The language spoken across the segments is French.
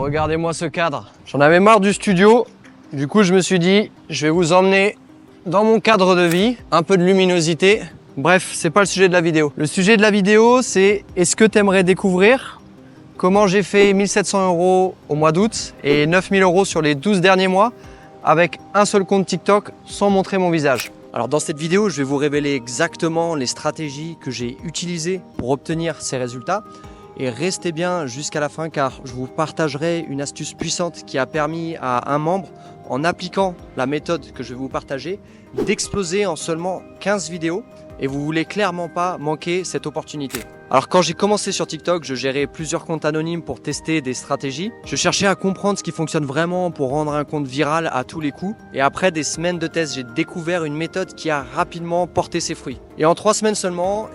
Regardez-moi ce cadre. J'en avais marre du studio. Du coup, je me suis dit, je vais vous emmener dans mon cadre de vie. Un peu de luminosité. Bref, c'est pas le sujet de la vidéo. Le sujet de la vidéo, c'est est-ce que tu aimerais découvrir comment j'ai fait 1700 € au mois d'août et 9000 € sur les 12 derniers mois avec un seul compte TikTok sans montrer mon visage. Alors dans cette vidéo, je vais vous révéler exactement les stratégies que j'ai utilisées pour obtenir ces résultats. Et restez bien jusqu'à la fin car je vous partagerai une astuce puissante qui a permis à un membre, en appliquant la méthode que je vais vous partager, d'exploser en seulement 15 vidéos. Et vous voulez clairement pas manquer cette opportunité. Alors quand j'ai commencé sur TikTok, je gérais plusieurs comptes anonymes pour tester des stratégies. Je cherchais à comprendre ce qui fonctionne vraiment pour rendre un compte viral à tous les coups. Et après des semaines de tests, j'ai découvert une méthode qui a rapidement porté ses fruits. Et en 3 semaines seulement,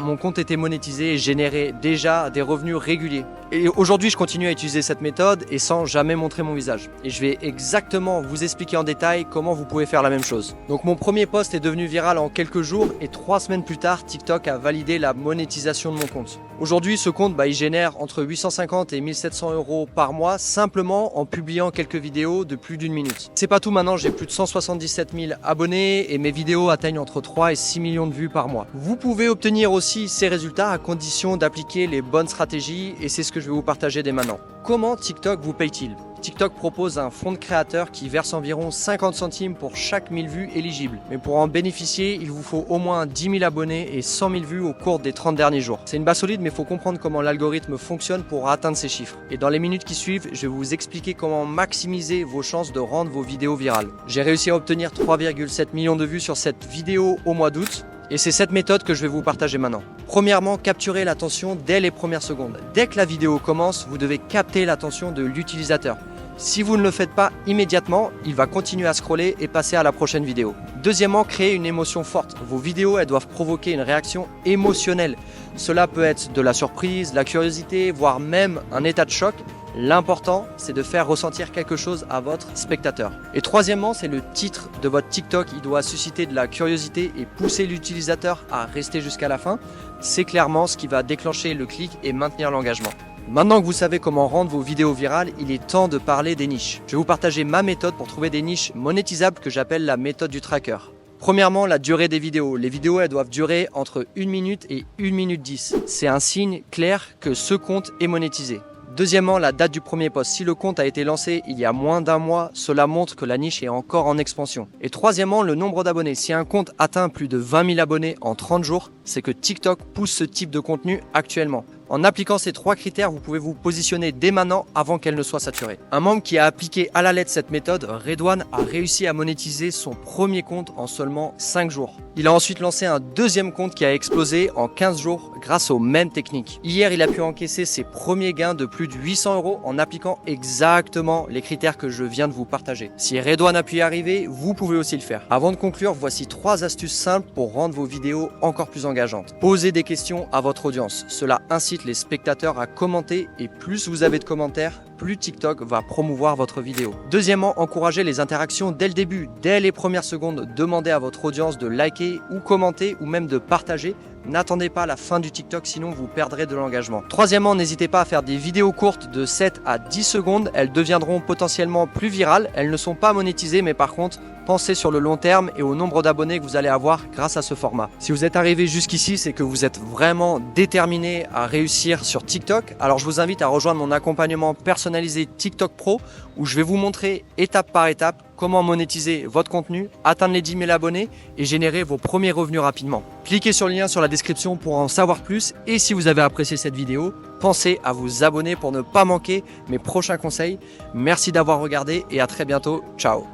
mon compte était monétisé et générait déjà des revenus réguliers. Et aujourd'hui, je continue à utiliser cette méthode et sans jamais montrer mon visage. Et je vais exactement vous expliquer en détail comment vous pouvez faire la même chose. Donc mon premier post est devenu viral en quelques jours et 3 semaines plus tard, TikTok a validé la monétisation de mon compte. Aujourd'hui, ce compte, il génère entre 850 et 1700 € par mois simplement en publiant quelques vidéos de plus d'1 minute. C'est pas tout, maintenant j'ai plus de 177 000 abonnés et mes vidéos atteignent entre 3 et 6 millions de vues par mois. Vous pouvez obtenir aussi ces résultats à condition d'appliquer les bonnes stratégies et c'est ce que je vais vous partager dès maintenant. Comment TikTok vous paye-t-il ? TikTok propose un fonds de créateur qui verse environ 50 centimes pour chaque 1000 vues éligibles. Mais pour en bénéficier, il vous faut au moins 10 000 abonnés et 100 000 vues au cours des 30 derniers jours. C'est une base solide, mais il faut comprendre comment l'algorithme fonctionne pour atteindre ces chiffres. Et dans les minutes qui suivent, je vais vous expliquer comment maximiser vos chances de rendre vos vidéos virales. J'ai réussi à obtenir 3,7 millions de vues sur cette vidéo au mois d'août. Et c'est cette méthode que je vais vous partager maintenant. Premièrement, capturez l'attention dès les premières secondes. Dès que la vidéo commence, vous devez capter l'attention de l'utilisateur. Si vous ne le faites pas immédiatement, il va continuer à scroller et passer à la prochaine vidéo. Deuxièmement, créez une émotion forte. Vos vidéos, elles doivent provoquer une réaction émotionnelle. Cela peut être de la surprise, la curiosité, voire même un état de choc. L'important, c'est de faire ressentir quelque chose à votre spectateur. Et troisièmement, c'est le titre de votre TikTok. Il doit susciter de la curiosité et pousser l'utilisateur à rester jusqu'à la fin. C'est clairement ce qui va déclencher le clic et maintenir l'engagement. Maintenant que vous savez comment rendre vos vidéos virales, il est temps de parler des niches. Je vais vous partager ma méthode pour trouver des niches monétisables que j'appelle la méthode du tracker. Premièrement, la durée des vidéos. Les vidéos, elles doivent durer entre 1 minute et 1 minute 10. C'est un signe clair que ce compte est monétisé. Deuxièmement, la date du premier post. Si le compte a été lancé il y a moins d'1 mois, cela montre que la niche est encore en expansion. Et troisièmement, le nombre d'abonnés. Si un compte atteint plus de 20 000 abonnés en 30 jours, c'est que TikTok pousse ce type de contenu actuellement. En appliquant ces 3 critères, vous pouvez vous positionner dès maintenant avant qu'elle ne soit saturée. Un membre qui a appliqué à la lettre cette méthode, Redouane, a réussi à monétiser son premier compte en seulement 5 jours. Il a ensuite lancé un deuxième compte qui a explosé en 15 jours grâce aux mêmes techniques. Hier, il a pu encaisser ses premiers gains de plus de 800 € en appliquant exactement les critères que je viens de vous partager. Si Redouane a pu y arriver, vous pouvez aussi le faire. Avant de conclure, voici 3 astuces simples pour rendre vos vidéos encore plus engageantes. Posez des questions à votre audience. Cela incite les spectateurs à commenter et plus vous avez de commentaires, plus TikTok va promouvoir votre vidéo. Deuxièmement, encouragez les interactions dès le début. Dès les premières secondes, demandez à votre audience de liker ou commenter ou même de partager. N'attendez pas la fin du TikTok, sinon vous perdrez de l'engagement. Troisièmement, n'hésitez pas à faire des vidéos courtes de 7 à 10 secondes. Elles deviendront potentiellement plus virales. Elles ne sont pas monétisées, mais par contre, pensez sur le long terme et au nombre d'abonnés que vous allez avoir grâce à ce format. Si vous êtes arrivé jusqu'ici, c'est que vous êtes vraiment déterminé à réussir sur TikTok. Alors je vous invite à rejoindre mon accompagnement personnalisé TikTok Pro où je vais vous montrer étape par étape comment monétiser votre contenu, atteindre les 10 000 abonnés et générer vos premiers revenus rapidement. Cliquez sur le lien sur la description pour en savoir plus et si vous avez apprécié cette vidéo, pensez à vous abonner pour ne pas manquer mes prochains conseils. Merci d'avoir regardé et à très bientôt. Ciao.